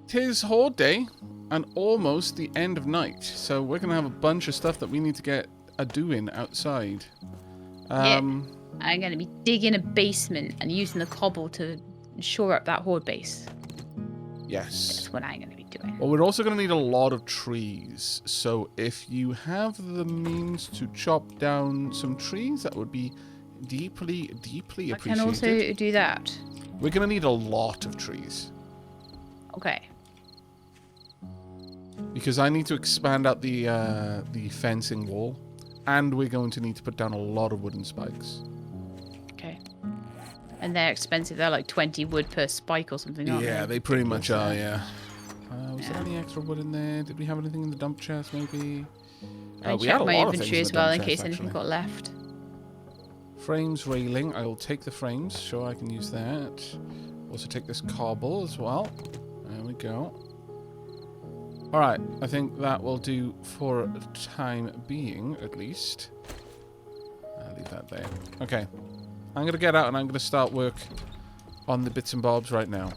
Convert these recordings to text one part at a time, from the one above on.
'Tis Horde Day and almost the end of night, so we're going to have a bunch of stuff that we need to get doing outside. Yeah. I'm going to be digging a basement and using the cobble to shore up that horde base. Yes. That's what I'm going to be doing. Well, we're also going to need a lot of trees, so if you have the means to chop down some trees, that would be deeply, deeply appreciated. I can also do that. We're going to need a lot of trees. Okay. Because I need to expand out the fencing wall, and we're going to need to put down a lot of wooden spikes. Okay. And they're expensive. They're like 20 wood per spike or something, aren't they? Yeah, they pretty much are, yeah. Was there any extra wood in there? Did we have anything in the dump chest, maybe? I we had checked a my lot of inventory things as in the well dump in case chest, anything actually. got left. Frames railing. I will take the frames. Sure, I can use that. Also take this cobble as well. There we go. Alright, I think that will do for the time being, at least. I'll leave that there. Okay. I'm going to get out and I'm going to start work on the bits and bobs right now.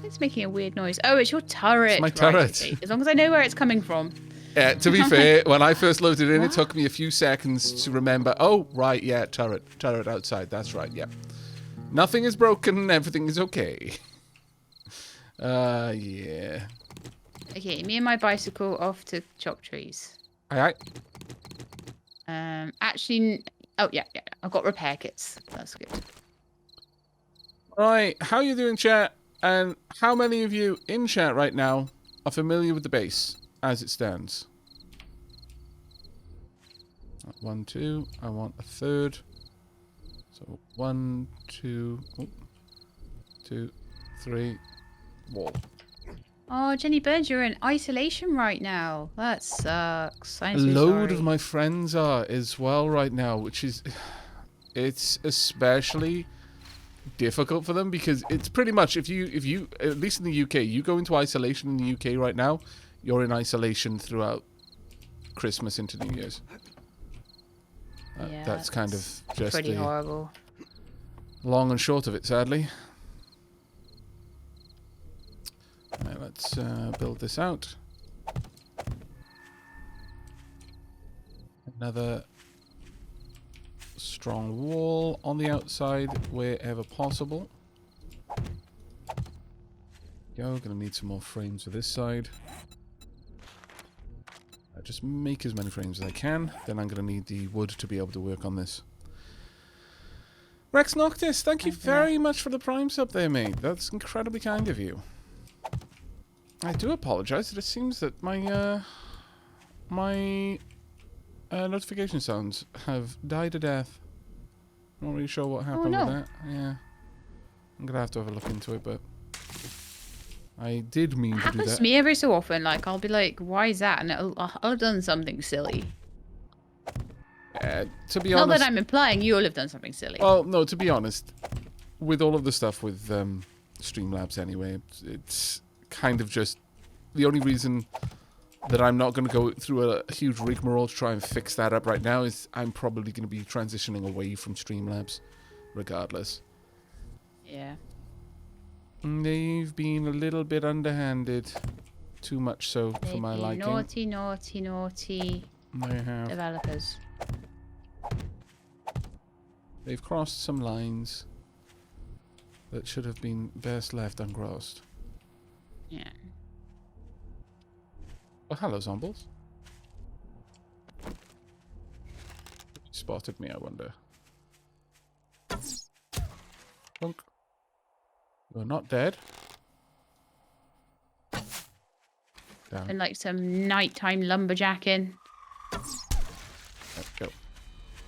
It's making a weird noise. Oh, it's your turret. It's my Right, turret. okay. As long as I know where it's coming from. Yeah, to be fair, when I first loaded in, it took me a few seconds to remember, oh, right, yeah, turret outside. That's right, yeah. Nothing is broken, everything is okay. Yeah. Okay, me and my bicycle off to chop trees. Aye. Actually, oh, yeah, I've got repair kits. That's good. Right, how you doing, chat? And how many of you in chat right now are familiar with the base as it stands? 1, 2. I want a third. So 1, 2, 2, 3. Wall. Oh, Jenny Burns, you're in isolation right now. That sucks. I'm A so load sorry. of my friends are as well right now, which is... It's especially difficult for them because it's pretty much, if you at least in the UK, you go into isolation in the UK right now, you're in isolation throughout Christmas into New Year's. Yeah, that's kind of just pretty the horrible. long and short of it, sadly. Right, let's build this out. Another strong wall on the outside wherever possible. Gonna need some more frames for this side. Just make as many frames as I can. Then I'm gonna need the wood to be able to work on this. Rex Noctis, thank you very much for the Prime sub there, mate. That's incredibly kind of you. I do apologize. It seems that my notification sounds have died a death. I'm not really sure what happened with that. Yeah. I'm gonna have to have a look into it, but I did mean to do that. It happens to me every so often. Like, I'll be like, why is that? And I'll have done something silly. To be honest... Not that I'm implying you'll have done something silly. Well, no, to be honest, with all of the stuff with Streamlabs anyway, it's kind of just... The only reason that I'm not going to go through a huge rigmarole to try and fix that up right now is I'm probably going to be transitioning away from Streamlabs, regardless. Yeah. They've been a little bit underhanded. Too much so for my liking. Naughty, naughty, naughty They have. developers. They've crossed some lines that should have been best left uncrossed. Yeah. Oh, hello, Zombles. Spotted me, I wonder. Plunk. You're not dead. Down. And like some nighttime lumberjacking. There we go.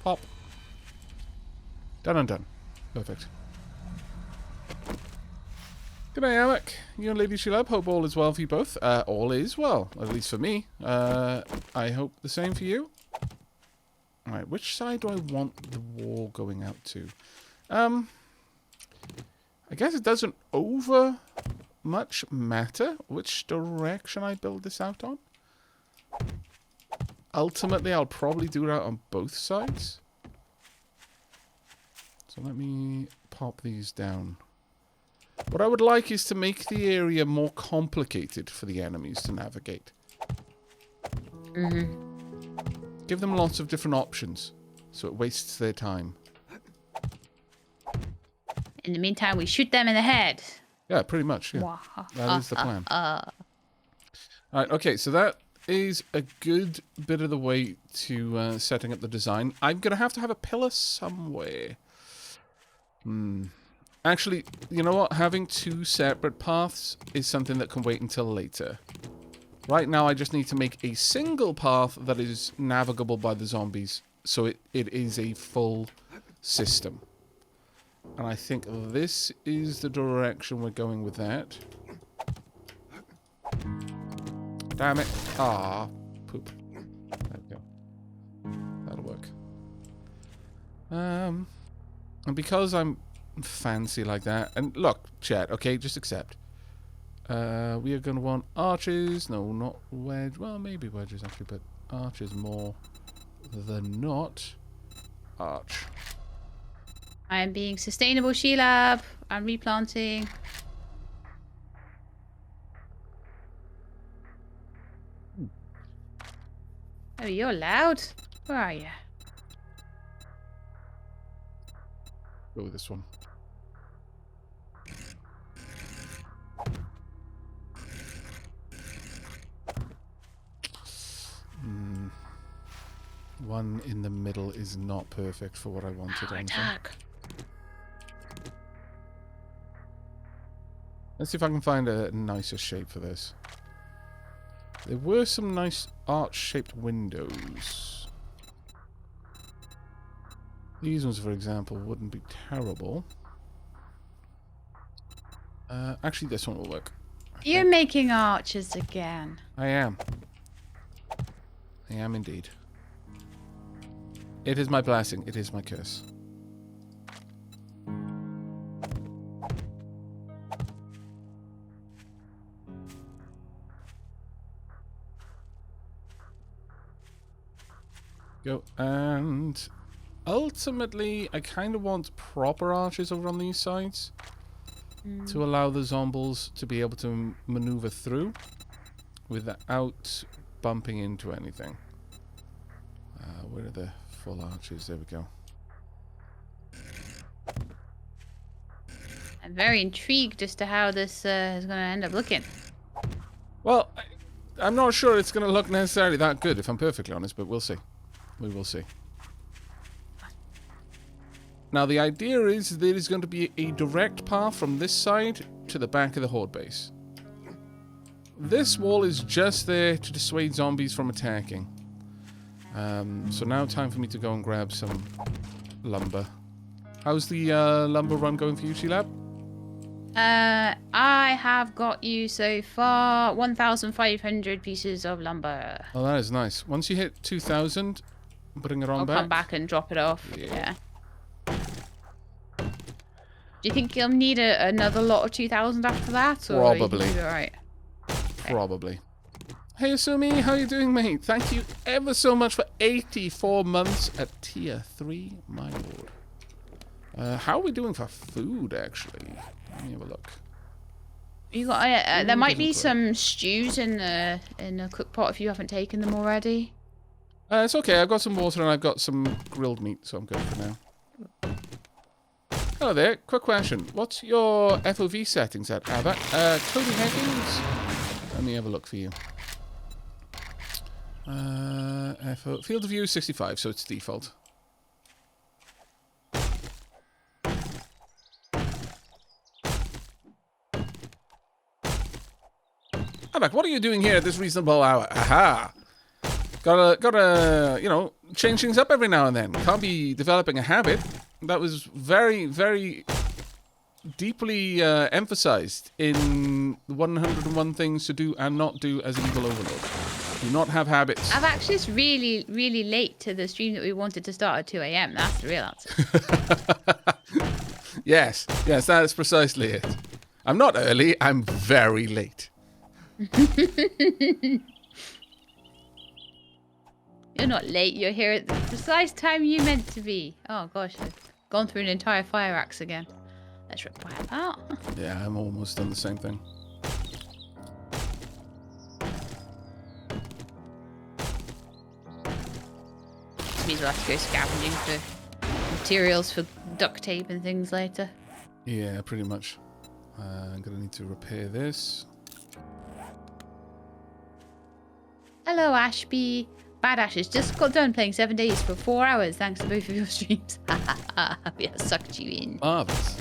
Pop. Done and done. Perfect. Good day, Aavak. You and LadyShelab. Hope all is well for you both. All is well, at least for me. I hope the same for you. Alright, which side do I want the wall going out to? I guess it doesn't over much matter which direction I build this out on. Ultimately, I'll probably do it out on both sides. So let me pop these down. What I would like is to make the area more complicated for the enemies to navigate. Give them lots of different options, so it wastes their time. In the meantime, we shoot them in the head. Yeah, pretty much, yeah. That is the plan. Alright, okay, so that is a good bit of the way to setting up the design. I'm going to have a pillar somewhere. Actually, you know what? Having two separate paths is something that can wait until later. Right now, I just need to make a single path that is navigable by the zombies, so it is a full system. And I think this is the direction we're going with that. Damn it. Ah, poop. There we go. That'll work. And because I'm fancy like that, and look, chat, okay, just accept. We are going to want arches. No, not wedge. Well, maybe wedges actually, but arches more than not. Arch. I am being sustainable, Shelab. I'm replanting. Oh, you're loud. Where are you? Go with this one. One in the middle is not perfect for what I wanted. Attack. Let's see if I can find a nicer shape for this. There were some nice arch-shaped windows. These ones, for example, wouldn't be terrible. Actually, this one will work. You're making arches again. I am. I am indeed. It is my blessing. It is my curse. Go. And ultimately, I kind of want proper arches over on these sides to allow the zombies to be able to maneuver through without bumping into anything. Where are the full arches? There we go. I'm very intrigued as to how this is going to end up looking. Well, I'm not sure it's going to look necessarily that good, if I'm perfectly honest, but we'll see. We will see. Now, the idea is there is going to be a direct path from this side to the back of the horde base. This wall is just there to dissuade zombies from attacking. So now time for me to go and grab some lumber. How's the lumber run going for you, Shelab? I have got you so far 1,500 pieces of lumber. Oh, that is nice. Once you hit 2,000, bring it on back. I'll come back and drop it off. Yeah. Do you think you'll need another lot of 2,000 after that? Or probably. Right. Probably. Hey, Asumi, how you doing, mate? Thank you ever so much for 84 months at tier 3, my lord. How are we doing for food, actually? Let me have a look. You got there might be some stews in the cook pot if you haven't taken them already. It's okay. I've got some water and I've got some grilled meat, so I'm good for now. Hello there. Quick question. What's your FOV settings at, Aavak? Cody Higgins? Let me have a look for you. Field of view 65, so it's default. Aavak, what are you doing here at this reasonable hour? Aha! Gotta, you know, change things up every now and then. Can't be developing a habit. That was very, very deeply emphasized in 101 things to do and not do as an evil overlord. Do not have habits. I've actually just really, really late to the stream that we wanted to start at 2 a.m. That's the real answer. Yes, that is precisely it. I'm not early, I'm very late. You're not late, you're here at the precise time you meant to be. Oh gosh, I've gone through an entire fire axe again. Let's require that. Yeah, I'm almost done the same thing. Means we'll have to go scavenging for materials for duct tape and things later. Yeah, pretty much. I'm gonna need to repair this. Hello, Ashby. Bad Ashes just got done playing 7 days for 4 hours thanks to both of your streams. We have sucked you in. Marvelous.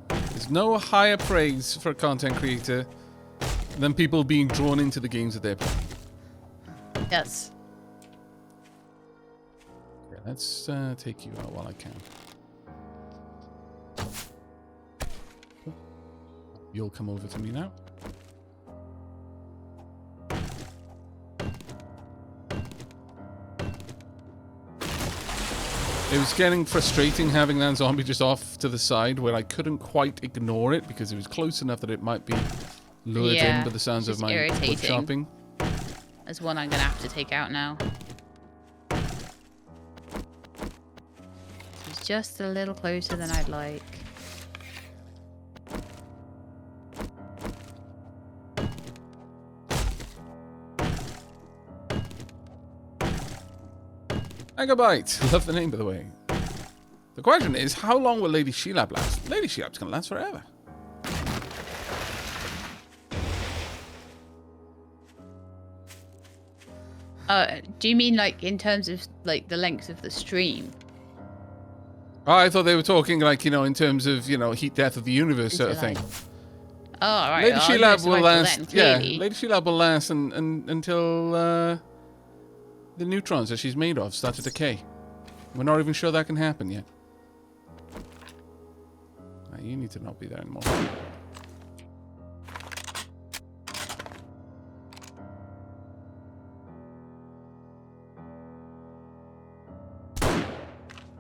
There's no higher praise for a content creator than people being drawn into the games that they're playing. Yes. Yeah, let's take you out while I can. You'll come over to me now. It was getting frustrating having that zombie just off to the side where I couldn't quite ignore it because it was close enough that it might be lured in by the sounds of my wood chopping. There's one I'm going to have to take out now. He's just a little closer than I'd like. Megabyte. Love the name, by the way. The question is, how long will LadyShelab last? LadyShelab's going to last forever. Do you mean like in terms of like the length of the stream? Oh, I thought they were talking like, you know, in terms of, you know, heat death of the universe sort of thing. Oh, right. LadyShelab will last. Yeah, LadyShelab will last until the neutrons that she's made of start to decay. We're not even sure that can happen yet. You need to not be there anymore.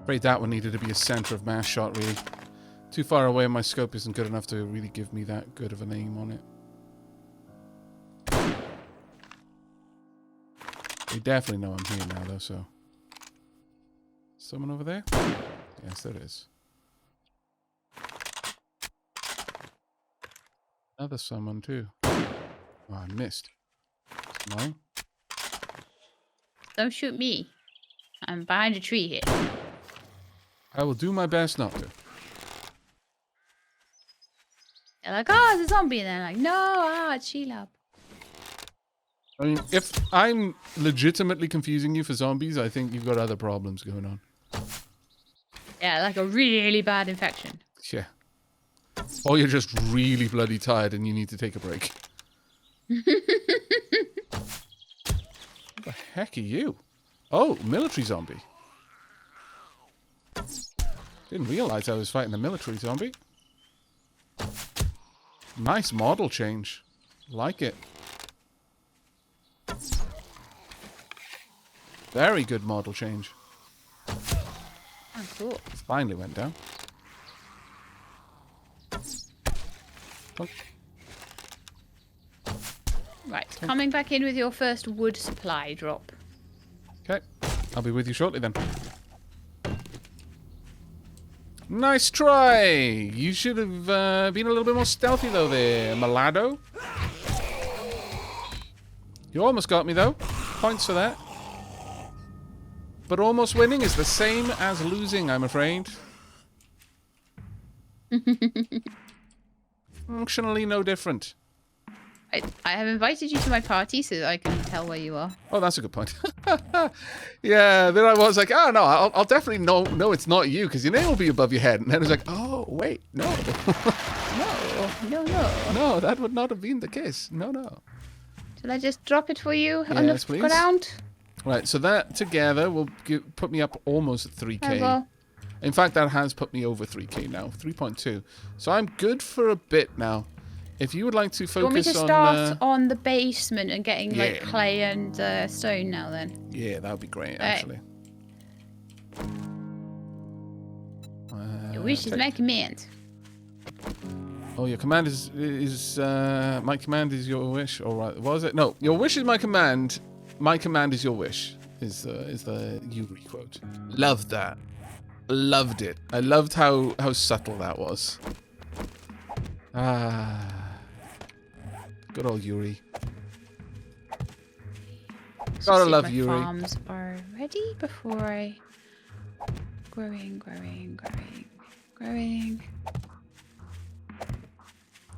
Afraid that one needed to be a center of mass shot, really. Too far away, my scope isn't good enough to really give me that good of an aim on it. They definitely know I'm here now, though, so... Someone over there? Yes, there is. Another someone, too. Oh, I missed. No. Don't shoot me. I'm behind a tree here. I will do my best not to. They're like, oh, it's a zombie. And they're like, no, it's Shelab. I mean, if I'm legitimately confusing you for zombies, I think you've got other problems going on. Yeah, like a really bad infection. Yeah. Or you're just really bloody tired and you need to take a break. What the heck are you? Oh, military zombie. Didn't realize I was fighting a military zombie. Nice model change. Like it. Very good model change. Oh, cool. Finally went down. Oh. Right, coming back in with your first wood supply drop. Okay, I'll be with you shortly then. Nice try! You should have been a little bit more stealthy though there, Malado. You almost got me though. Points for that. But almost winning is the same as losing, I'm afraid. Functionally no different. I have invited you to my party so that I can tell where you are. Oh, that's a good point. Yeah, then I was like, oh, no, I'll definitely know it's not you because your name will be above your head. And then I was like, oh, wait, no. No. No, that would not have been the case. No. Shall I just drop it for you on the please. ground? Right, so that together will put me up almost at 3k. Well. In fact, that has put me over 3k now, 3.2. So I'm good for a bit now. If you would like to focus on... You want me to start on the basement and getting like clay and stone now then? Yeah, that would be great, actually. Your wish is my command. Oh, your command is my command is your wish. All right, what was it? No, your wish is my command. My command is your wish. Is the Yuri quote? Loved that. Loved it. I loved how subtle that was. Ah. Good old Yuri. So Gotta see if love my Yuri. farms are ready before I... Growing.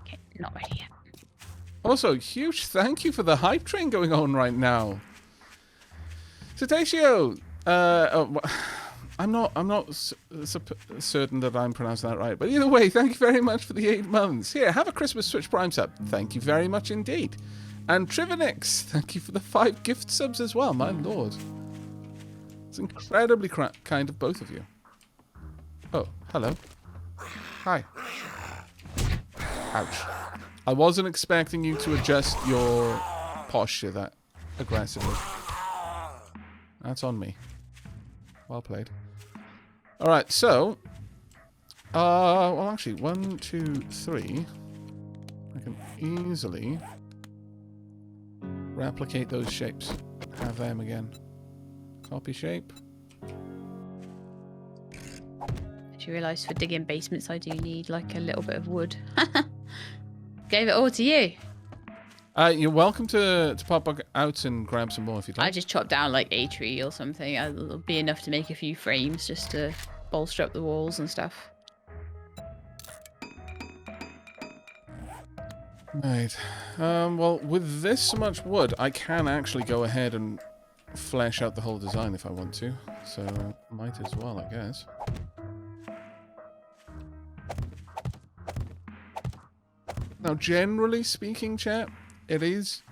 Okay, not ready yet. Also, huge thank you for the hype train going on right now. Cetaceo, I'm not certain that I'm pronouncing that right, but either way, thank you very much for the 8 months. Here, have a Christmas Switch Prime sub. Thank you very much indeed. And Trivinix, thank you for the 5 gift subs as well. My lord, it's incredibly kind of both of you. Oh, hello. Hi. Ouch. I wasn't expecting you to adjust your posture that aggressively. That's on me. Well played. Alright, so... well, actually, 1, 2, 3. I can easily replicate those shapes. Have them again. Copy shape. I just realised for digging basements I do need like a little bit of wood. Gave it all to you. You're welcome to pop back out and grab some more if you'd like. I just chopped down like a tree or something. It'll be enough to make a few frames just to bolster up the walls and stuff. Right. Well, with this much wood, I can actually go ahead and flesh out the whole design if I want to. So, might as well, I guess. Now, generally speaking, chat, it is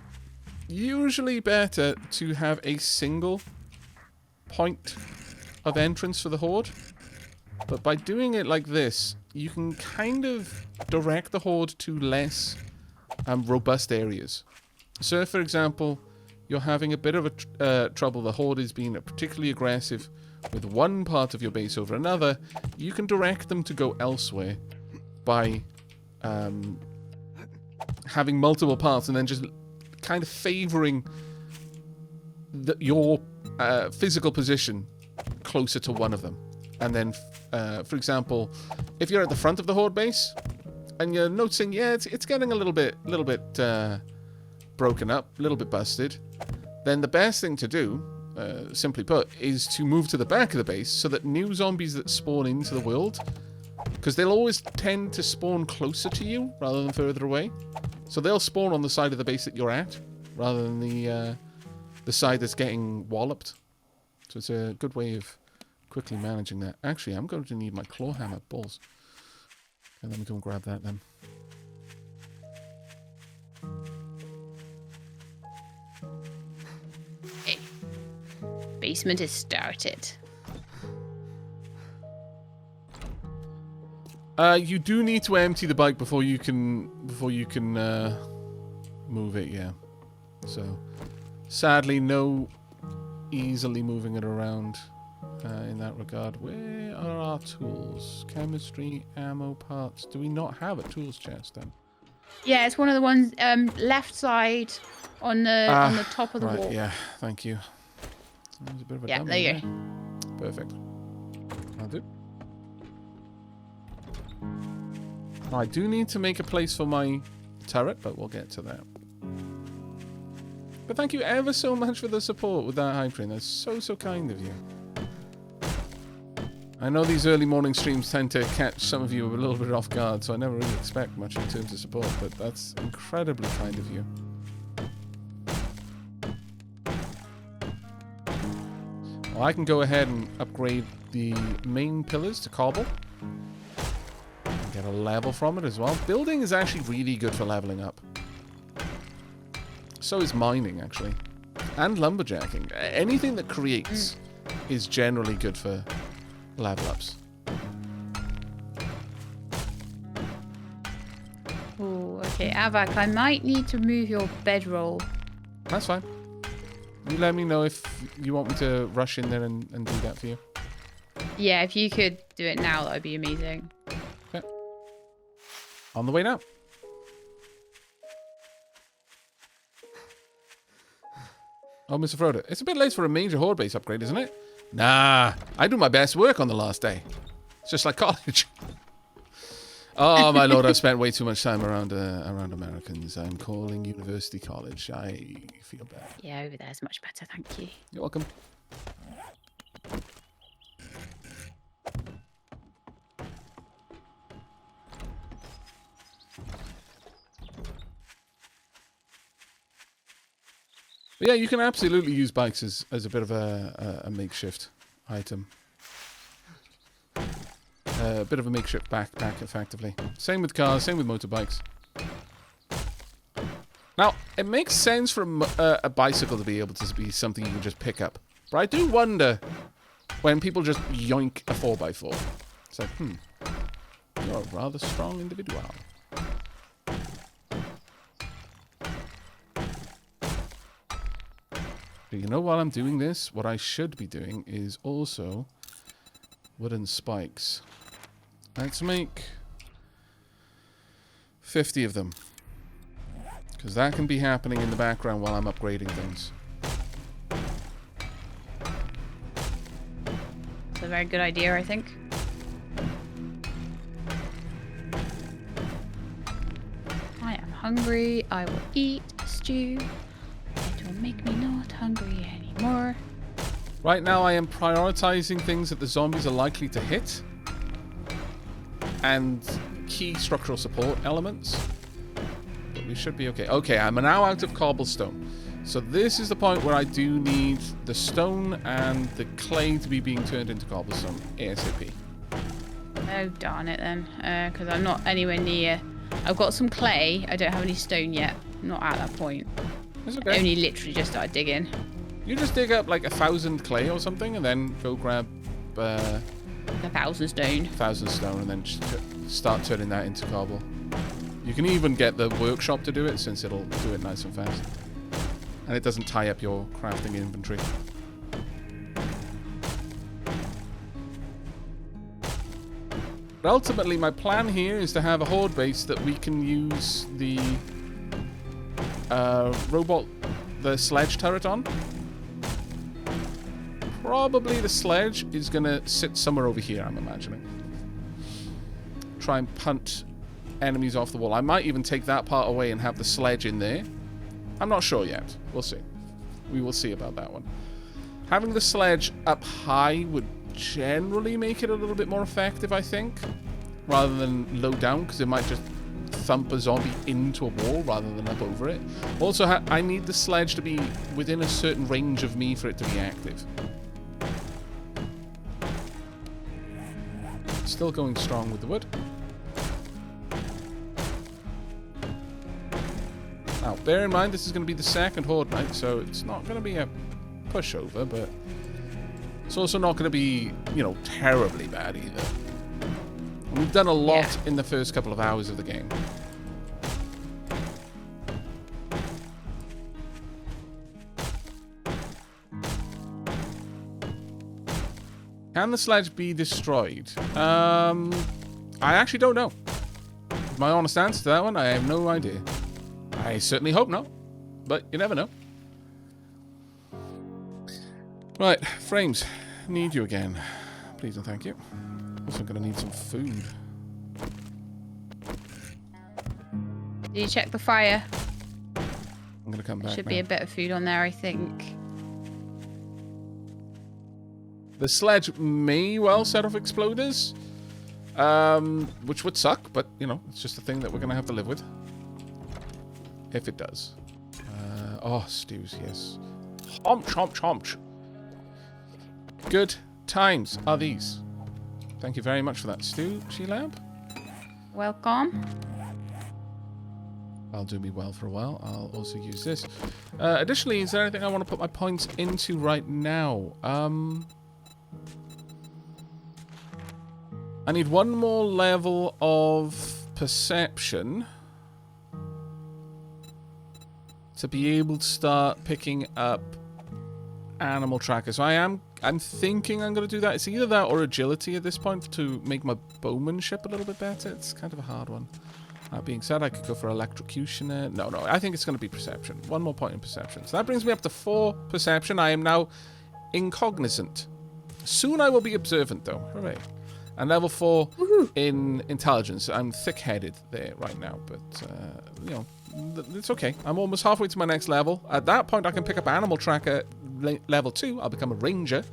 usually better to have a single point of entrance for the horde. But by doing it like this, you can kind of direct the horde to less robust areas. So, if, for example, you're having a bit of a trouble, the horde is being particularly aggressive with one part of your base over another, you can direct them to go elsewhere by having multiple parts and then just kind of favoring your physical position closer to one of them. And then, for example, if you're at the front of the horde base and you're noticing, yeah, it's getting a little bit broken up, a little bit busted, then the best thing to do, simply put, is to move to the back of the base so that new zombies that spawn into the world, because they'll always tend to spawn closer to you rather than further away. So they'll spawn on the side of the base that you're at, rather than the side that's getting walloped. So it's a good way of quickly managing that. Actually, I'm going to need my claw hammer balls. And let me go and grab that then. Okay. Basement is started. You do need to empty the bike before you can move it, yeah. So, sadly, no easily moving it around in that regard. Where are our tools? Chemistry, ammo, parts. Do we not have a tools chest then? Yeah, it's one of the ones left side on the top of the wall. Yeah, thank you. There's a bit of a Yeah, dummy there you go. Perfect. I'll do. I do need to make a place for my turret, but we'll get to that. But thank you ever so much for the support with that hype train. That's so kind of you. I know these early morning streams tend to catch some of you a little bit off guard, so I never really expect much in terms of support, but that's incredibly kind of you. Well, I can go ahead and upgrade the main pillars to cobble. Get a level from it as well. Building is actually really good for leveling up. So is mining, actually. And lumberjacking. Anything that creates is generally good for level ups. Oh, okay, Aavak, I might need to move your bedroll. That's fine. You let me know if you want me to rush in there and do that for you. Yeah, if you could do it now, that would be amazing. Okay. On the way now. Oh, Mr. Frodo, it's a bit late for a major horde base upgrade, isn't it? Nah, I do my best work on the last day. It's just like college. Oh, my lord, I've spent way too much time around Americans. I'm calling University College. I feel bad. Yeah, over there is much better, thank you. You're welcome. But yeah, you can absolutely use bikes as a bit of a makeshift item. A bit of a makeshift backpack, effectively. Same with cars, same with motorbikes. Now, it makes sense for a bicycle to be able to be something you can just pick up. But I do wonder when people just yoink a 4x4. It's like, you're a rather strong individual. But you know, while I'm doing this, what I should be doing is also wooden spikes. Let's make 50 of them. Because that can be happening in the background while I'm upgrading things. It's a very good idea, I think. I am hungry. I will eat a stew. It will make me not hungry anymore. Right now I am prioritizing things that the zombies are likely to hit. And key structural support elements. But we should be okay. Okay, I'm now out of cobblestone. So this is the point where I do need the stone and the clay to be being turned into cobblestone ASAP. Oh, darn it then. Because I'm not anywhere near. I've got some clay. I don't have any stone yet. I'm not at that point. That's okay. I only literally just started digging. You just dig up like 1,000 clay or something and then go grab 1,000 stone. 1,000 stone and then just start turning that into cobble. You can even get the workshop to do it since it'll do it nice and fast. And it doesn't tie up your crafting inventory. But ultimately, my plan here is to have a horde base that we can use the the sledge turret on. Probably the sledge is going to sit somewhere over here, I'm imagining. Try and punt enemies off the wall. I might even take that part away and have the sledge in there. I'm not sure yet. We'll see. We will see about that one. Having the sledge up high would generally make it a little bit more effective, I think. Rather than low down, because it might just thump a zombie into a wall rather than up over it. Also, I need the sledge to be within a certain range of me for it to be active. Still going strong with the wood. Now, bear in mind, this is going to be the second horde night, so it's not going to be a pushover, but it's also not going to be, you know, terribly bad either. And we've done a lot in the first couple of hours of the game. Can the sledge be destroyed? I actually don't know. My honest answer to that one, I have no idea. I certainly hope not, but you never know. Right, frames. Need you again. Please and thank you. Also going to need some food. Did you check the fire? I'm going to come back Should now. be a bit of food on there, I think. The sledge may well set off exploders, which would suck, but, you know, it's just a thing that we're going to have to live with. If it does. Oh, stews, yes. Chomp, chomp, chomp. Good times are these. Thank you very much for that, LadyShelab. Welcome. I'll do me well for a while. I'll also use this. Additionally, is there anything I want to put my points into right now? I need one more level of perception to be able to start picking up animal trackers. So I'm thinking I'm going to do that. It's either that or agility at this point to make my bowmanship a little bit better. It's kind of a hard one. That being said, I could go for electrocution. No, I think it's going to be perception. One more point in perception. So that brings me up to 4 perception. I am now incognizant. Soon I will be observant, though. Hooray. And level 4 in intelligence. I'm thick-headed there right now, but, you know, it's okay. I'm almost halfway to my next level. At that point, I can pick up Animal Tracker level 2. I'll become a ranger.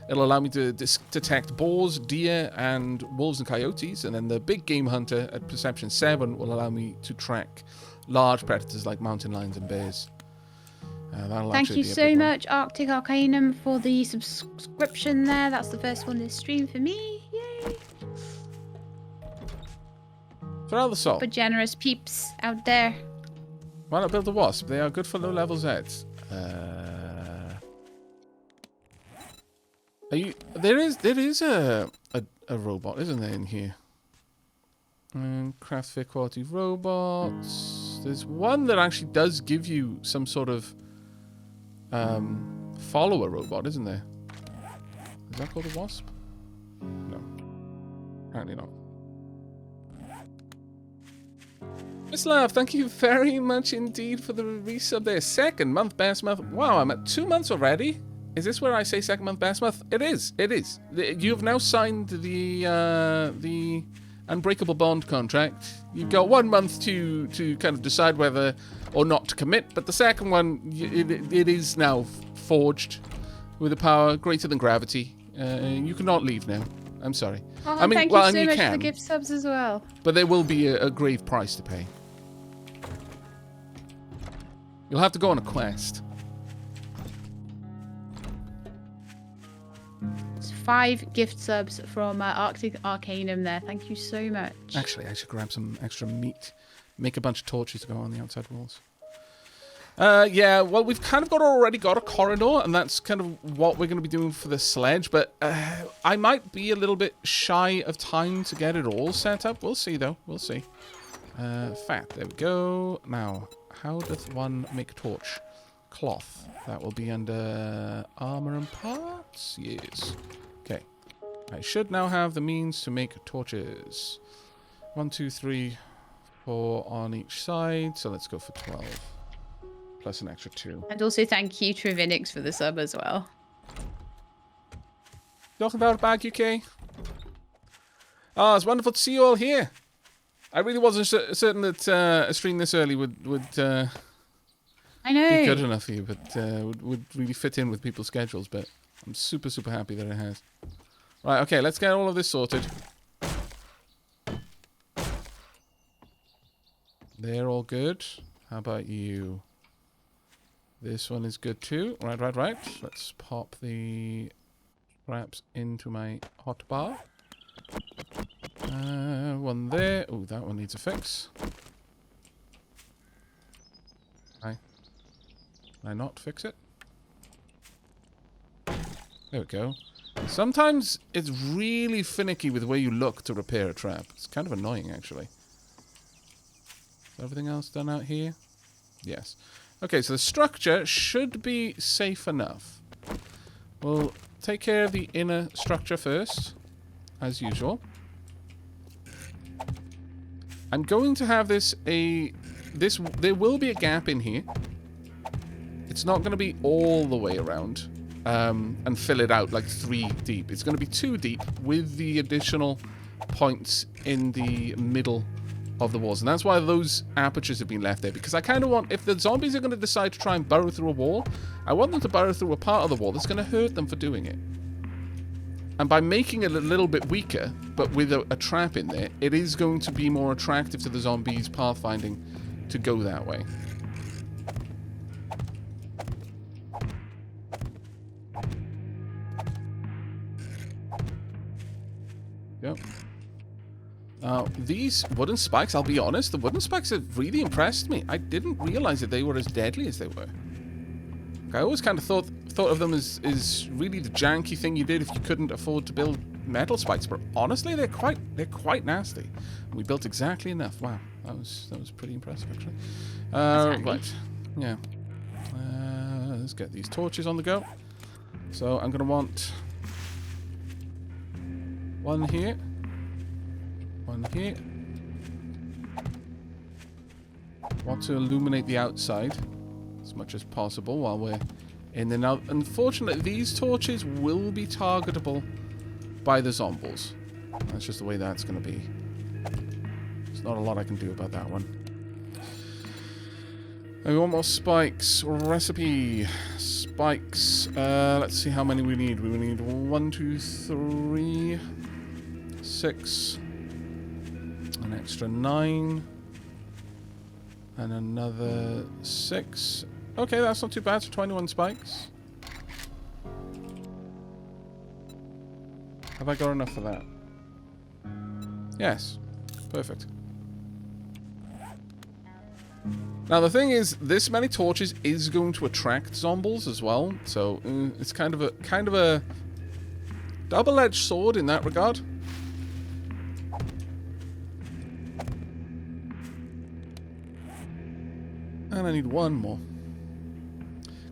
It'll allow me to detect boars, deer, and wolves and coyotes. And then the big game hunter at Perception 7 will allow me to track large predators like mountain lions and bears. Thank you so much, Arctic Arcanum, for the subscription there. That's the first one this stream for me. Yay! For all the salt. For generous peeps out there. Why not build a wasp? They are good for low level Zeds. There is a robot, isn't there, in here? Craft fair quality robots. There's one that actually does give you some sort of follower robot, isn't there? Is that called a wasp? No. Apparently not. Miss Love, thank you very much indeed for the resub there. Second month, best month. Wow, I'm at 2 months already. Is this where I say second month, best month? It is. It is. You've now signed the unbreakable bond contract. You've got 1 month to kind of decide whether or not to commit, but the second one, it is now forged with a power greater than gravity. You cannot leave now. I'm sorry. Oh, I mean, thank well, you so and you much can, for the gift subs as well. but there will be a grave price to pay. You'll have to go on a quest. It's 5 gift subs from Arctic Arcanum there. Thank you so much. Actually, I should grab some extra meat. Make a bunch of torches to go on the outside walls. Yeah, well, we've kind of already got a corridor, and that's kind of what we're going to be doing for the sledge, but I might be a little bit shy of time to get it all set up. We'll see, though. We'll see. Fat. There we go. Now, how does one make a torch? Cloth. That will be under armor and parts? Yes. Okay. I should now have the means to make torches. 1, 2, 3, 4 on each side. So let's go for 12. Plus an extra 2. And also thank you, Trivinix, for the sub as well. Talking about Bag UK. Oh, it's wonderful to see you all here. I really wasn't certain that a stream this early would I know. be good enough for you, but would really fit in with people's schedules, but I'm super, super happy that it has. Right, okay, let's get all of this sorted. They're all good. How about you? This one is good too. Right. Let's pop the scraps into my hotbar. One there. Oh, that one needs a fix. Can I not fix it? There we go. Sometimes it's really finicky with the way you look to repair a trap. It's kind of annoying, actually. Is everything else done out here? Yes. Okay, so the structure should be safe enough. We'll take care of the inner structure first, as usual. I'm going to have there will be a gap in here. It's not going to be all the way around and fill it out like 3 deep. It's going to be 2 deep with the additional points in the middle of the walls. And that's why those apertures have been left there. Because I kind of want, if the zombies are going to decide to try and burrow through a wall, I want them to burrow through a part of the wall that's going to hurt them for doing it. And by making it a little bit weaker, but with a trap in there, it is going to be more attractive to the zombies pathfinding to go that way. Yep. These wooden spikes, I'll be honest, the wooden spikes have really impressed me. I didn't realize that they were as deadly as they were. I always kind of thought of them as really the janky thing you did if you couldn't afford to build metal spikes, but honestly, they're quite nasty. We built exactly enough. Wow, that was pretty impressive, actually. Right, yeah. Let's get these torches on the go. So I'm gonna want one here. One here. Want to illuminate the outside as much as possible while we're in there. Now, unfortunately, these torches will be targetable by the zombies. That's just the way that's going to be. There's not a lot I can do about that one. And we want more spikes. Recipe. Spikes. Let's see how many we need. We need 1, 2, 3, 6. An extra 9. And another 6. Okay, that's not too bad for 21 spikes. Have I got enough for that? Yes. Perfect. Now the thing is, this many torches is going to attract zombies as well, so it's kind of a double-edged sword in that regard. And I need one more.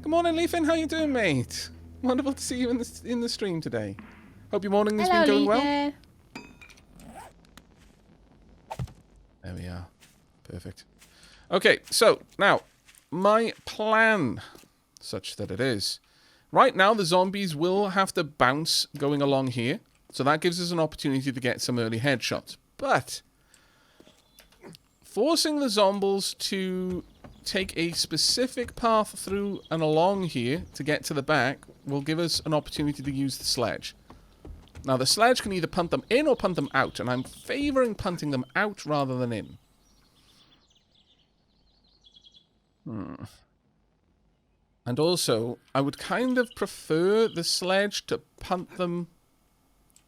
Good morning, Leafin. How you doing, mate? Wonderful to see you in the stream today. Hope your morning has been going well. There we are. Perfect. Okay, so now my plan, such that it is. Right now, the zombies will have to bounce going along here, so that gives us an opportunity to get some early headshots. But forcing the zombies to take a specific path through and along here to get to the back will give us an opportunity to use the sledge. Now, the sledge can either punt them in or punt them out, and I'm favouring punting them out rather than in. And also, I would kind of prefer the sledge to punt them...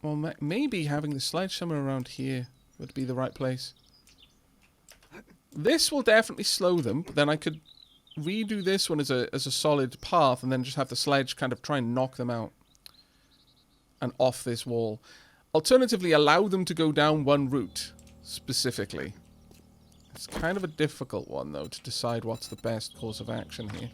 Well, maybe having the sledge somewhere around here would be the right place. This will definitely slow them, but then I could redo this one as a solid path and then just have the sledge kind of try and knock them out and off this wall. Alternatively, allow them to go down one route, specifically. It's kind of a difficult one, though, to decide what's the best course of action here.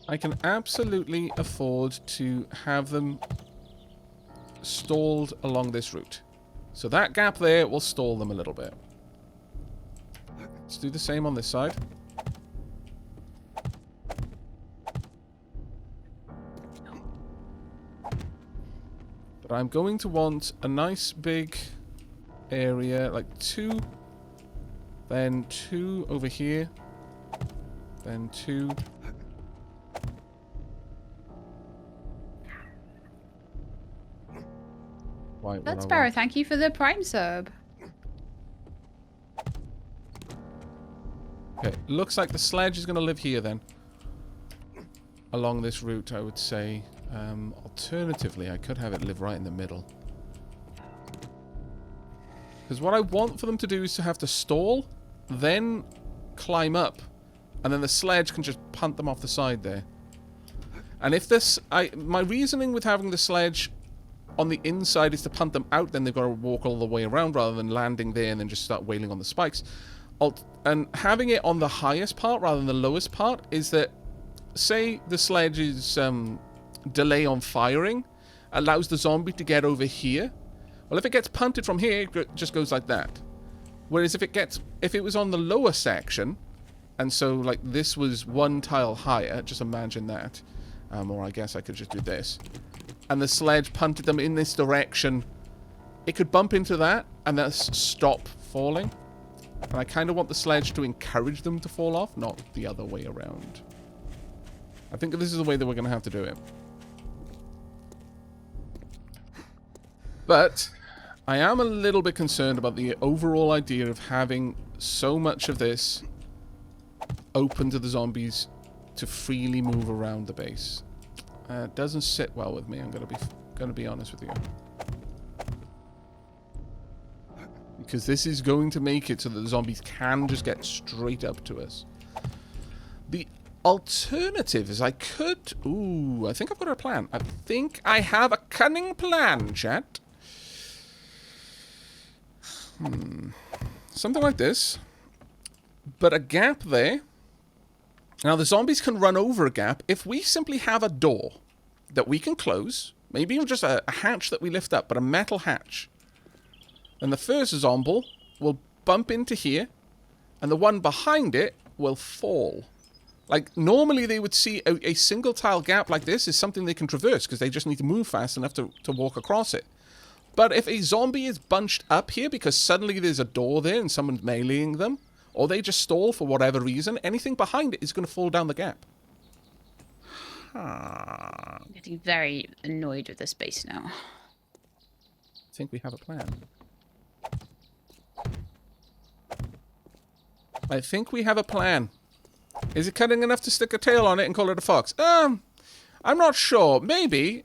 I can absolutely afford to have them stalled along this route. So that gap there will stall them a little bit. Let's do the same on this side. But I'm going to want a nice big area, like 2, then 2 over here, then 2. That's Sparrow, thank you for the Prime sub. Okay, looks like the sledge is going to live here then. Along this route, I would say. Alternatively, I could have it live right in the middle. Because what I want for them to do is to have to stall, then climb up, and then the sledge can just punt them off the side there. And if this... my reasoning with having the sledge on the inside is to punt them out, then they've got to walk all the way around rather than landing there and then just start wailing on the spikes. And having it on the highest part rather than the lowest part is that, say the sledge's delay on firing allows the zombie to get over here. Well, if it gets punted from here, it just goes like that. Whereas if it was on the lower section, and so like this was one tile higher, just imagine that. Or I guess I could just do this. And the sledge punted them in this direction. It could bump into that and then stop falling. And I kind of want the sledge to encourage them to fall off, not the other way around. I think this is the way that we're going to have to do it. But I am a little bit concerned about the overall idea of having so much of this open to the zombies to freely move around the base. It doesn't sit well with me. I'm going to be honest with you. Because this is going to make it so that the zombies can just get straight up to us. The alternative is I could... Ooh, I think I've got a plan. I think I have a cunning plan, chat. Something like this. But a gap there. Now, the zombies can run over a gap if we simply have a door that we can close. Maybe even just a hatch that we lift up, but a metal hatch. And the first zombie will bump into here, and the one behind it will fall. Like, normally they would see a single tile gap like this is something they can traverse because they just need to move fast enough to walk across it. But if a zombie is bunched up here because suddenly there's a door there and someone's meleeing them, or they just stall for whatever reason, anything behind it is going to fall down the gap. I'm getting very annoyed with this base now. I think we have a plan. I think we have a plan. Is it cunning enough to stick a tail on it and call it a fox? I'm not sure. Maybe.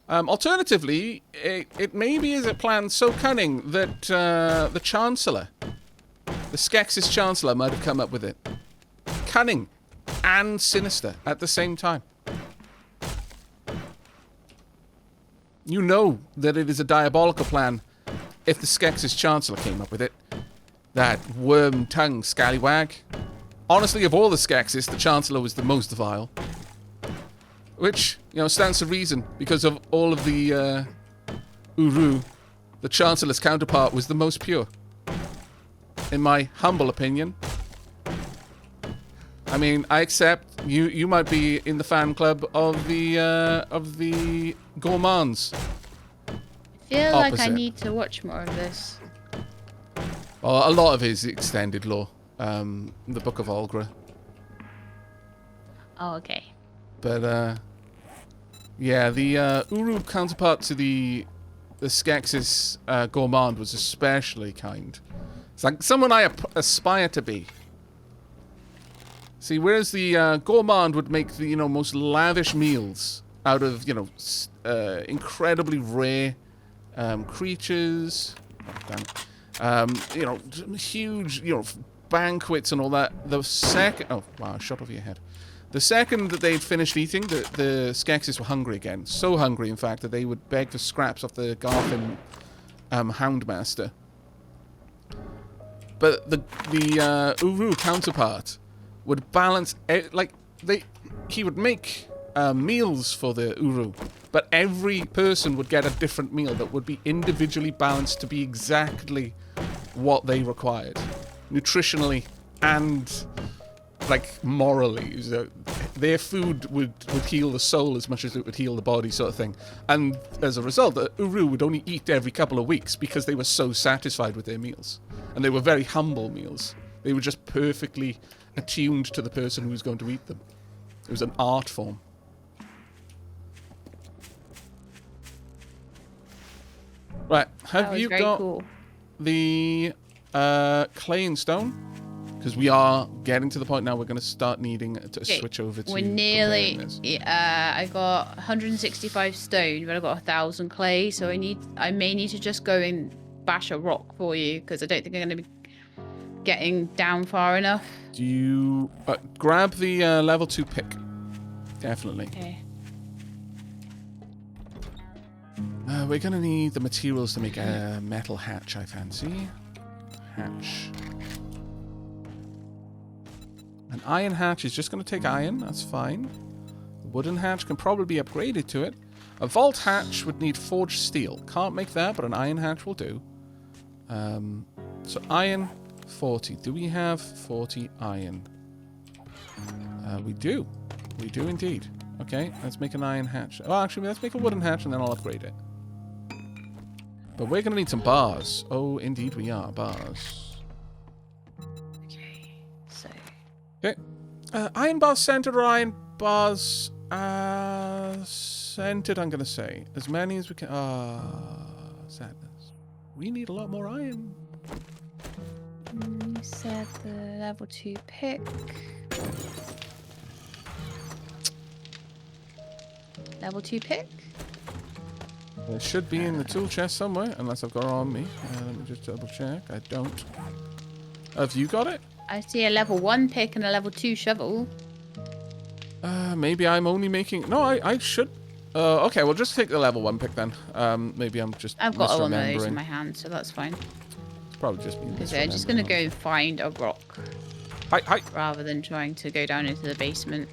Alternatively, it maybe is a plan so cunning that the Chancellor, the Skeksis Chancellor, might have come up with it. Cunning and sinister at the same time. You know that it is a diabolical plan if the Skeksis Chancellor came up with it. That worm-tongued scallywag. Honestly, of all the Skeksis, the Chancellor was the most vile. Which, stands to reason, because of all of the Uru, the Chancellor's counterpart was the most pure. In my humble opinion. I mean, I accept you might be in the fan club of the gourmands. I feel like I need to watch more of this. Well, a lot of it is extended lore. The Book of Olgra. Oh, okay. But, yeah, the Uru counterpart to the Skeksis gourmand was especially kind. It's like someone I aspire to be. See, whereas the gourmand would make the, most lavish meals out of, incredibly rare creatures. Oh, damn. Huge, banquets and all that. The second... Oh, wow, I shot over your head. The second that they'd finished eating, the Skeksis were hungry again. So hungry, in fact, that they would beg for scraps off the Garfin Houndmaster. But the Uru counterpart would balance... he would make meals for the Uru, but every person would get a different meal that would be individually balanced to be exactly what they required. Nutritionally and, morally. So their food would heal the soul as much as it would heal the body, sort of thing. And as a result, the Uru would only eat every couple of weeks because they were so satisfied with their meals. And they were very humble meals. They were just perfectly attuned to the person who was going to eat them. It was an art form. Right, have you got the clay and stone? Because we are getting to the point now we're going to start needing to switch over to... We're nearly... I got 165 stone, but I've got 1,000 clay, so I may need to just go and bash a rock for you, because I don't think I'm going to be getting down far enough. Do you... grab the level 2 pick. Definitely. Okay. We're going to need the materials to make a metal hatch, I fancy. Hatch. An iron hatch is just going to take iron. That's fine. The wooden hatch can probably be upgraded to it. A vault hatch would need forged steel. Can't make that, but an iron hatch will do. So iron, 40. Do we have 40 iron? We do. We do indeed. Okay, let's make an iron hatch. Oh, actually, let's make a wooden hatch and then I'll upgrade it. But we're going to need some bars. Oh, indeed we are. Bars. Okay, so... Okay. Iron bars centered or iron bars centered, I'm going to say. As many as we can. Sadness. We need a lot more iron. You said the level 2 pick. Level 2 pick? It should be in the tool chest somewhere, unless I've got it on me. Let me just double check. I don't. Have you got it? I see a level 1 pick and a level 2 shovel. Maybe I'm only making... No, I should... okay, well, just take the level 1 pick then. Maybe I'm just I've got one of those in my hand, so that's fine. It's probably just me. Okay, I'm just going to go find a rock. Hi. Rather than trying to go down into the basement.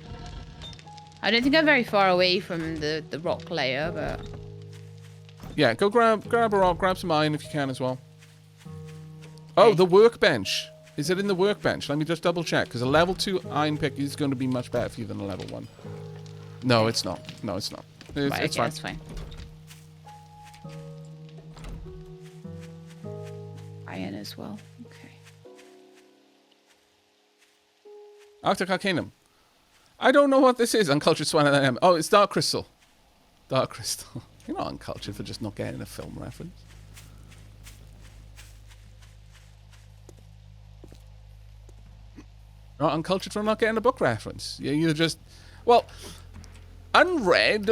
I don't think I'm very far away from the rock layer, but... Yeah, go grab a rock, grab some iron if you can as well. Oh, the workbench. Is it in the workbench? Let me just double check, because a level 2 iron pick is going to be much better for you than a level 1. No, it's not. No, it's not. It's, Right, it's okay, fine. that's fine. Iron as well. Okay. Arctic Arcanum. I don't know what this is. Uncultured swine that I am. Oh, it's Dark Crystal. Dark Crystal. You're not uncultured for just not getting a film reference. Not uncultured for not getting a book reference. You're just... Well, unread...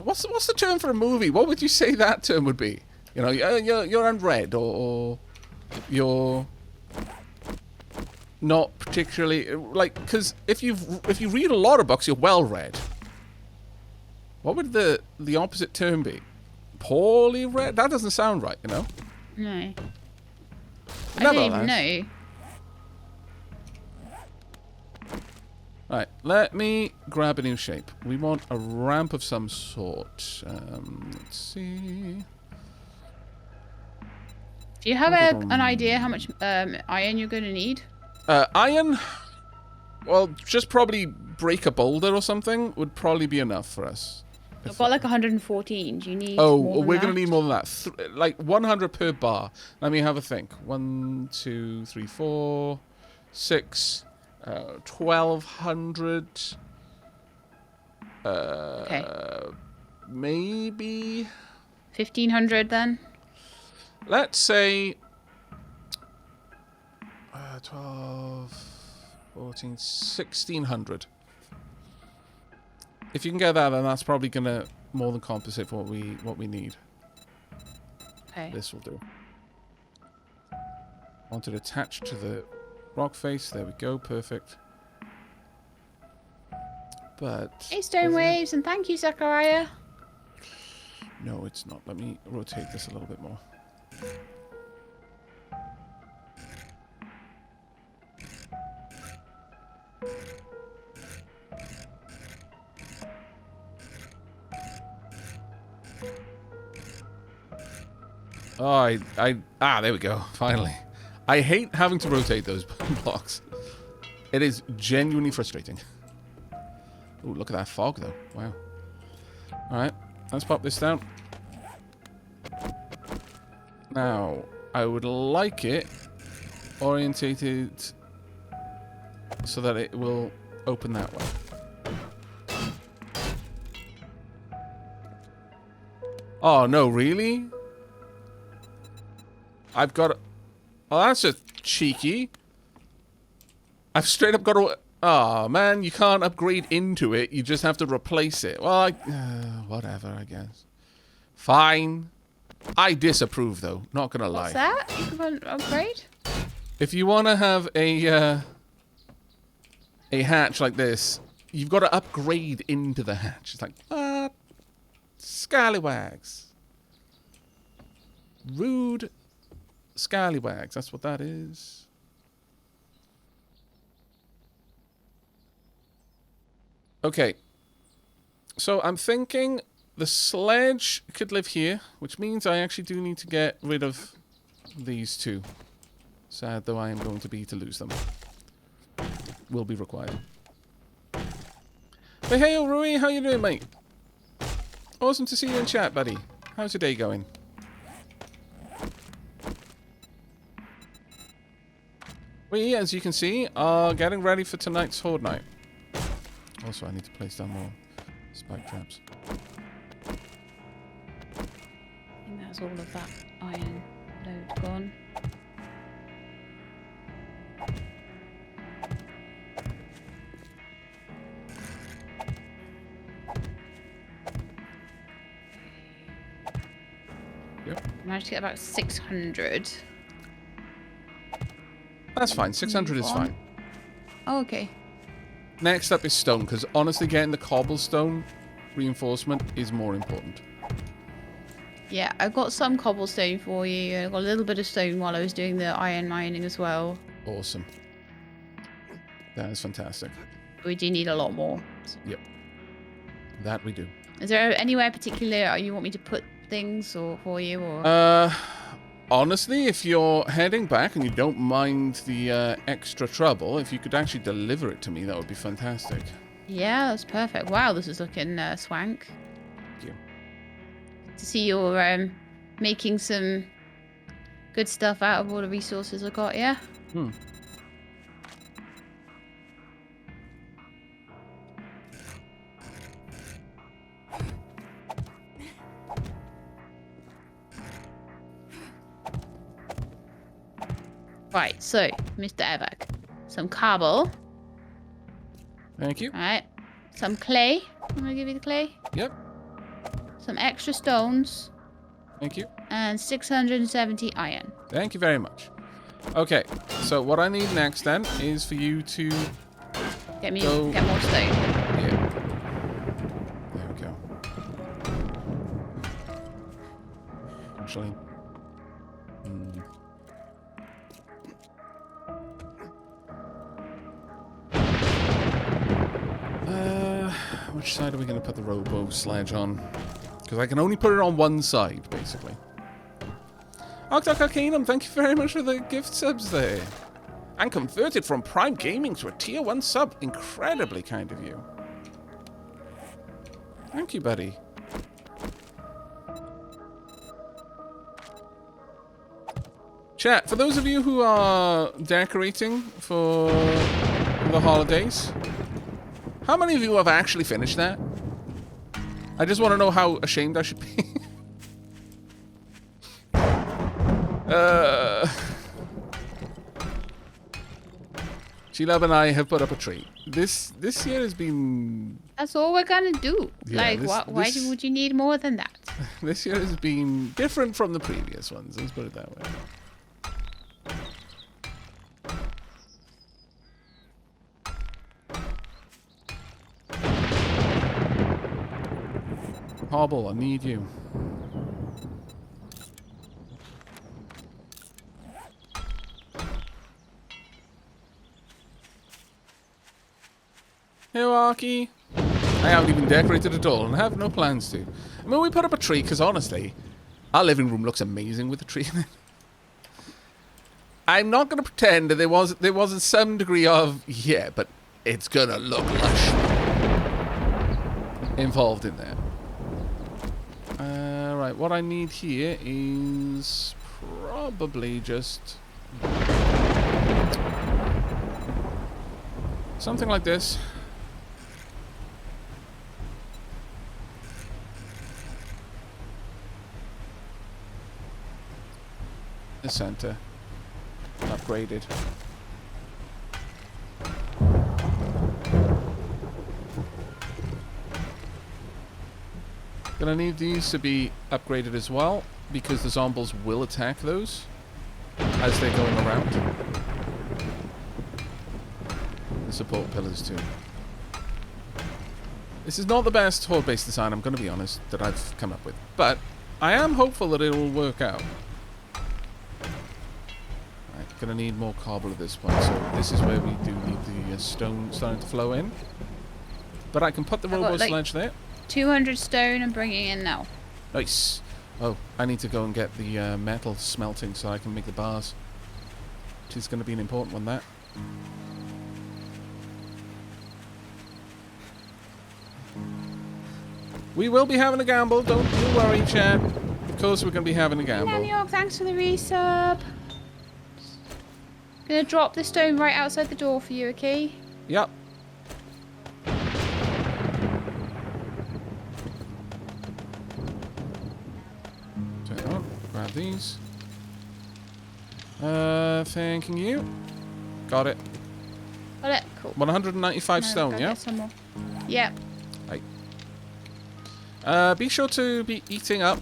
What's the term for a movie? What would you say that term would be? You know, you're unread, or you're not particularly... Like, because if you read a lot of books, you're well-read. What would the opposite term be? Poorly read? That doesn't sound right, you know? No. I don't even know. Right, let me grab a new shape. We want a ramp of some sort. Let's see. Do you have an idea how much iron you're going to need? Iron? Well, just probably break a boulder or something would probably be enough for us. I've got like 114. Do you need Oh, more than we're that? going to need more than that. Like 100 per bar. Let me have a think. 1, 2, 3, 4, 6... 1,200. Okay. Maybe 1,500 then. Let's say 12, 14, 1,600. If you can get that, then that's probably gonna more than compensate for what we need. Okay. This will do. Want it attached to the rock face. There we go. Perfect. But... Hey, Stone Waves, and thank you, Zachariah. No, it's not. Let me rotate this a little bit more. Oh, there we go. Finally. I hate having to rotate those blocks. It is genuinely frustrating. Ooh, look at that fog, though. Wow. Alright, let's pop this down. Now, I would like it orientated so that it will open that way. Oh, no, really? I've got... Oh, that's just cheeky. I've straight up got to... Oh, man, you can't upgrade into it. You just have to replace it. Well, whatever, I guess. Fine. I disapprove, though. Not gonna lie. What's that? You can upgrade? If you want to have a hatch like this, you've got to upgrade into the hatch. It's like, what? Scallywags. Rude scallywags. That's what that is. Okay. So I'm thinking the sledge could live here, which means I actually do need to get rid of these two. Sad though I am going to be to lose them. Will be required. But hey, Rui, how you doing, mate? Awesome to see you in chat, buddy. How's your day going? We, as you can see, are getting ready for tonight's Horde Night. Also, I need to place down more spike traps. I think that's all of that iron load gone. Yep. Managed to get about 600. That's fine. 600 is fine. Oh, okay. Next up is stone, because honestly getting the cobblestone reinforcement is more important. Yeah, I got some cobblestone for you. I got a little bit of stone while I was doing the iron mining as well. Awesome. That is fantastic. We do need a lot more. Yep. That we do. Is there anywhere particular you want me to put things or for you? Or Honestly, if you're heading back and you don't mind the extra trouble, if you could actually deliver it to me, that would be fantastic. Yeah, that's perfect. Wow, this is looking swank. Thank you. To see you're making some good stuff out of all the resources I got, yeah? Hmm. Right, so, Mr. Aavak. Some cobble. Thank you. Alright. Some clay. I'm gonna give you the clay. Yep. Some extra stones. Thank you. And 670 iron. Thank you very much. Okay, so what I need next then is for you to Get more stone. Yeah. There we go. Actually. Which side are we going to put the robo sledge on? Because I can only put it on one side, basically. Octok Arcanum, thank you very much for the gift subs there. And converted from Prime Gaming to a Tier 1 sub. Incredibly kind of you. Thank you, buddy. Chat, for those of you who are decorating for the holidays, how many of you have actually finished that? I just want to know how ashamed I should be. Shelab and I have put up a tree. This year has been... That's all we're gonna do. Yeah, like, why would you need more than that? This year has been different from the previous ones, let's put it that way. Hobble, I need you. Hey, Arky. I haven't even decorated at all and have no plans to. I mean, we put up a tree because honestly, our living room looks amazing with a tree in it. I'm not going to pretend that there wasn't some degree of, yeah, but it's going to look lush involved in there. Right, what I need here is probably just something like this. The center upgraded. Gonna need these to be upgraded as well, because the zombies will attack those as they're going around. The support pillars too. This is not the best horde-based design, I'm gonna be honest, that I've come up with. But I am hopeful that it will work out. Right, gonna need more cobble at this point, so this is where we do need the stone starting to flow in. But I can put the robo sledge there. 200 stone I'm bringing in now. Nice. Oh, I need to go and get the metal smelting so I can make the bars. Which is going to be an important one, that. We will be having a gamble. Don't you worry, chat. Of course we're going to be having a gamble. Hey, York, thanks for the resub. Gonna drop the stone right outside the door for you, okay? Yep. Grab these. Thanking you. Got it. Got it? Cool. 195 stone, yeah? Some more. Yep. Right. Be sure to be eating up.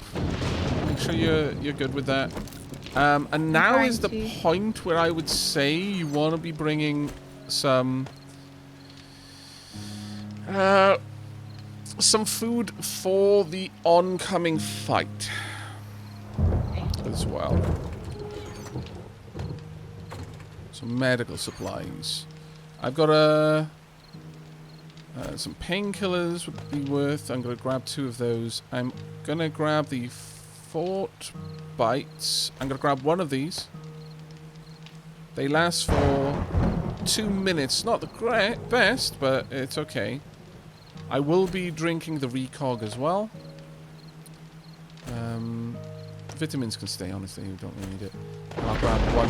Make sure you're good with that. And now is the point where I would say you want to be bringing some food for the oncoming fight as well. Some medical supplies. I've got some painkillers would be worth. I'm going to grab 2 of those. I'm going to grab the Fort bites. I'm going to grab one of these. They last for 2 minutes. Not the best, but it's okay. I will be drinking the recog as well. Vitamins can stay, honestly. You don't really need it. I'll grab one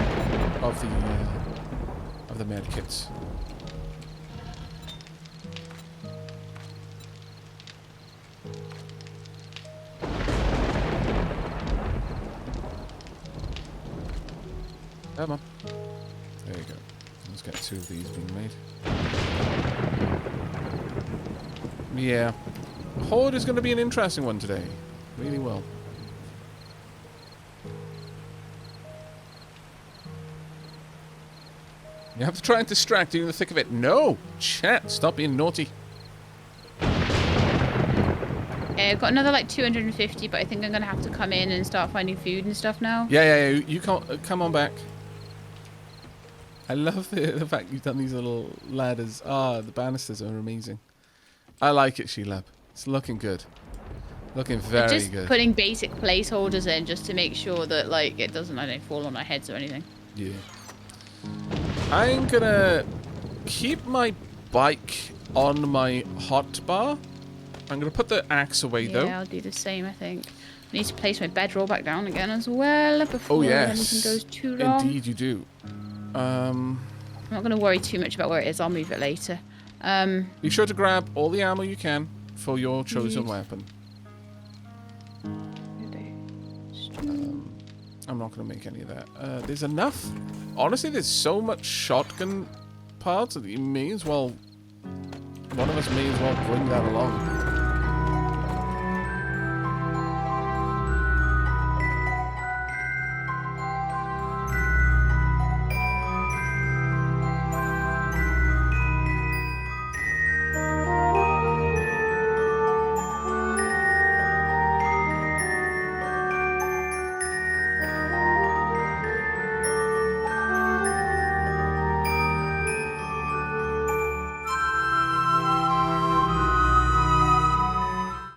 of the med kits. Come on. There you go. Let's get 2 of these being made. Yeah. Horde is going to be an interesting one today. Really will. You have to try and distract you in the thick of it. No! Chat, stop being naughty. I've got another like 250, but I think I'm going to have to come in and start finding food and stuff now. Yeah. You can't come on back. I love the fact you've done these little ladders. Ah, the banisters are amazing. I like it, Shelab. It's looking good. Looking very good. Just putting basic placeholders in just to make sure that like it doesn't, I don't fall on our heads or anything. Yeah. I'm gonna keep my bike on my hotbar. I'm gonna put the axe away though. Yeah, I'll do the same, I think. I need to place my bedroll back down again as well before anything goes too long. Indeed you do. I'm not going to worry too much about where it is. I'll move it later. Be sure to grab all the ammo you can for your chosen weapon. I'm not going to make any of that. There's enough. Honestly, there's so much shotgun parts that you may as well... One of us may as well bring that along.